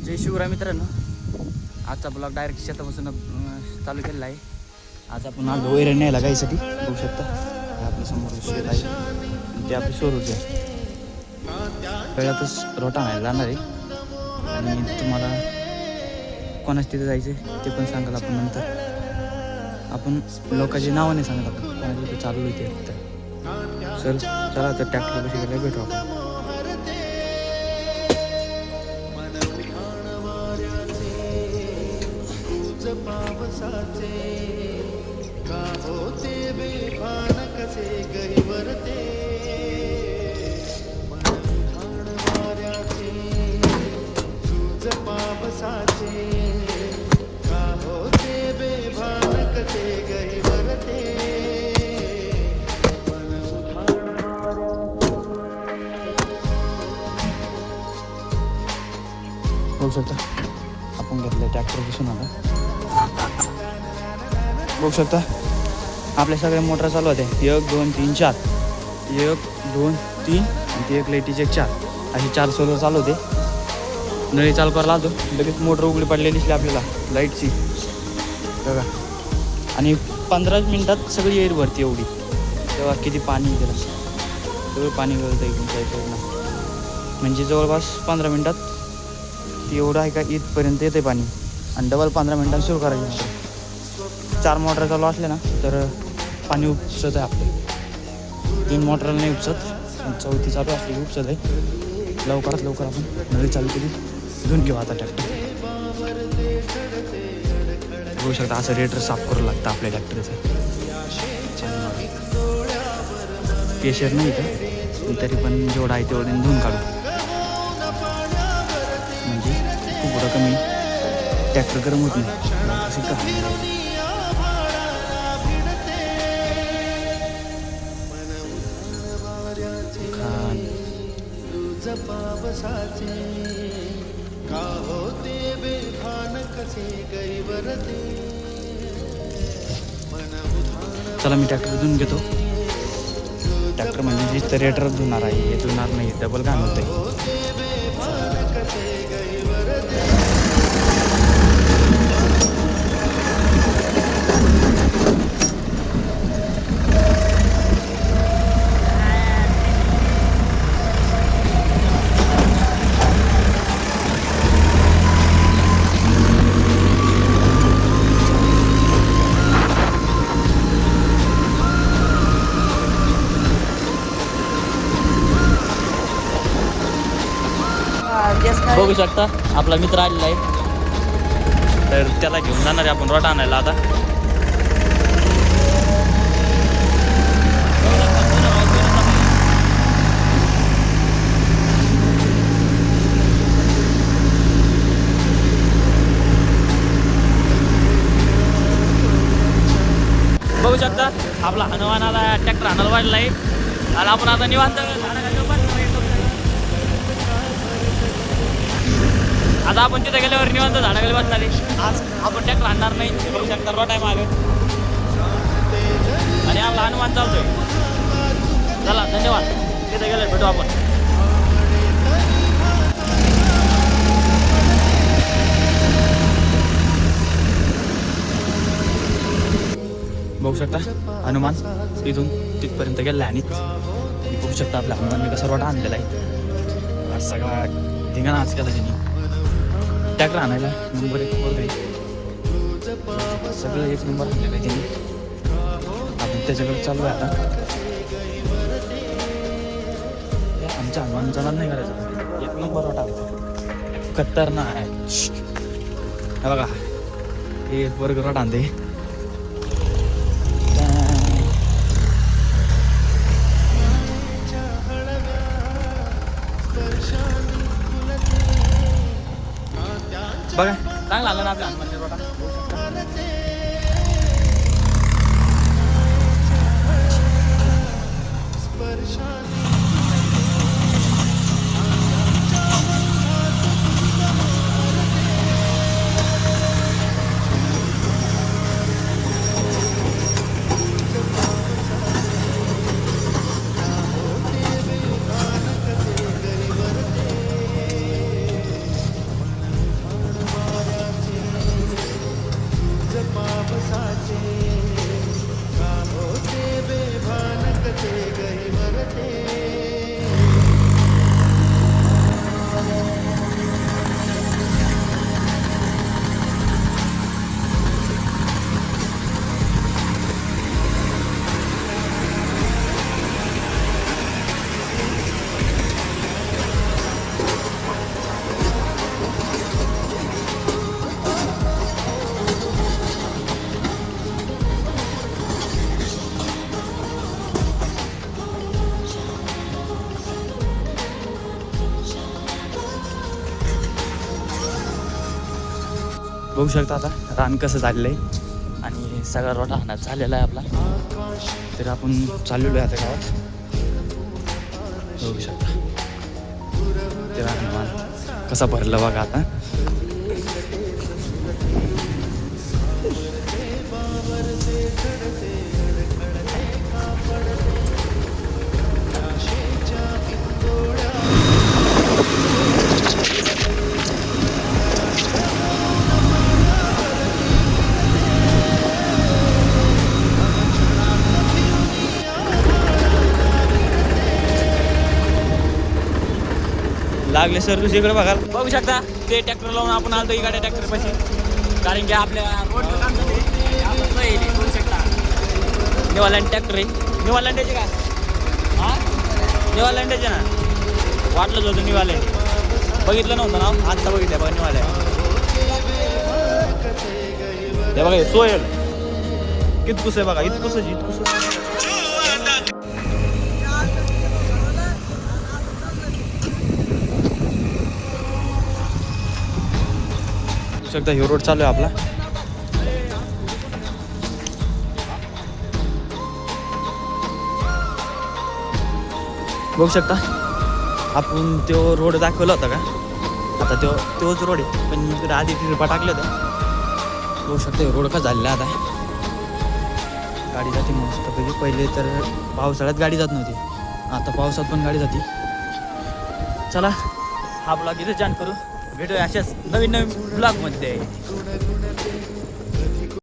जय शिवराय मित्रांनो, आजचा blog direct शेतापासून चालू केलेला आहे. आज आपण आलो वैरण न्यायला गाईसाठी. बघू शकता आपल्या समोर शेत आहे, ते आपली सोरूच आहे. पहिल्यातच रोटा आणायला जाणार आहे आणि तुम्हाला कोणाच तिथे जायचं आहे ते पण सांगाल आपण नंतर. आपण लोकांची नावं नाही सांगत, आपण कोणाच्या तिथे चालू होते फक्त. चला तर ट्रॅक्टर कशी गेला भेटू आपण. पावसाचे का होते बेभान कसे गहिवरते मन वाऱ्याचे तुझ पावसाचे का होते बेभान कसे गहिवरते बघू शकता आपण घेतलं ट्रॅक्टर बसून आता. बघू शकता आपल्या सगळ्या मोटर चालू होते. 1 2 3 4 1 2 3 आणि ती एक लाईटीचे 4 अशी 4 सोलर चालू होते. नळी चालू करायला आलो, लगेच मोटर उघडी पडलेली दिसली आपल्याला लाईटची बघा. आणि 15 मिनिटात सगळी एअर भरती एवढी. तेव्हा किती पाणी गेलं, सगळं पाणी गळतं इकडून साईडला. म्हणजे जवळपास 15 मिनिटात ती एवढं आहे का इथपर्यंत येते पाणी. आणि डबल 15 मिनिटांत सुरू करायची. 4 मोटर चालू असले ना तर पाणी उपसत आहे आपलं. 3 मोटरला नाही उपसत, 4थी चालू असली उपसत आहे. लवकरात लवकर आपण नळी चालू केली, घेऊन घेऊ आता ट्रॅक्टर. बघू शकता असं रेटर साफ करू लागतं आपल्या ट्रॅक्टरचं. प्रेशर नाही तर तरी पण जेवढं आहे तेवढं धुवून काढू, म्हणजे खूप पुढं कमी ट्रॅक्टर गरम होत नाही. पावसाचे का होते बेभान कसे गहिवरते. चला मी ट्रॅक्टर धुवून घेतो. ट्रॅक्टर म्हणजे नुसतं रेटर धुणार आहे, हे धुणार नाही, डबल घाण होत आहे. बघू शकता आपला मित्र आलेला आहे, तर त्याला घेऊन जाणार आहे आपण रोटा आणायला आता. बघू शकता आपला हनुमानाला ट्रॅक्टर आणायला वाढला आहे आणि आपण आता निवांत आता आपण तिथे गेल्यावर निवांत झाडाखाली बसणार आहे. आज आपण ट्रॅक्टर आणणार नाही. बघू शकता रोटा आहे मागे आणि आपला हनुमान चालतोय. चला धन्यवाद, तिथे गेलं भेटू आपण. बघू शकता हनुमान इथून तिथपर्यंत गेला आणि बघू शकता आपल्या हनुमानने कसा रोटा आणलेला आहे. आज सगळा धिंगाणा आज केला त्यांनी ट्रॅक्टर आणायला. नंबर 1 वर आहे, सगळं 1 नंबर आणलेलं आहे त्यांनी. आपण त्याच्याकडे चालू आहे आता. आमच्या हनुमान चला नाही करायचं, 1 नंबर रोटा खतरनाक आहे. हे बघा हे वर्ग रोटा आणते. बघा चांगला आला ना आपल्या हनुमान रोटा. बघू शकता आता रान कसं झालेलं आहे आणि सगळा रोड राहणार झालेला आहे आपला. तर आपण चाललेलो आहे आता गावात. बघू शकता ते रान कसा भरलं बघा आता. लागले सर दुसरीकडे बघा. बघू शकता ते ट्रॅक्टर लावून आपण आलतो इकडे ट्रॅक्टर पाशी. कारण की आपल्या रोडचं काम झालं बघू शकता. निवालांड ट्रॅक्टर आहे. निवालांड्याचे काय हां निवालांड्याचे ना वाटलंच होतं निवालांड. बघितलं नव्हतं ना आत्ता बघितलं बघा निवालांड. हे बघा सोयल कितकुस आहे बघा. इतकुसच इतकुस. शकता ह्यो रोड चालू आहे आपला. बघू शकता आपण तो रोड दाखवला होता का. आता तोच रोड आहे पण इकडे आधी ट्रिपा टाकले होत्या. बघू शकता रोड का झालेला आता. गाडी जाते मस्तपैकी. पहिले तर पावसाळ्यात गाडी जात नव्हती. आता पावसात पण गाडी जाते. चला हा ब्लॉग इथे छान करू. भेटूया अशाच नवीन ब्लॉगमध्ये.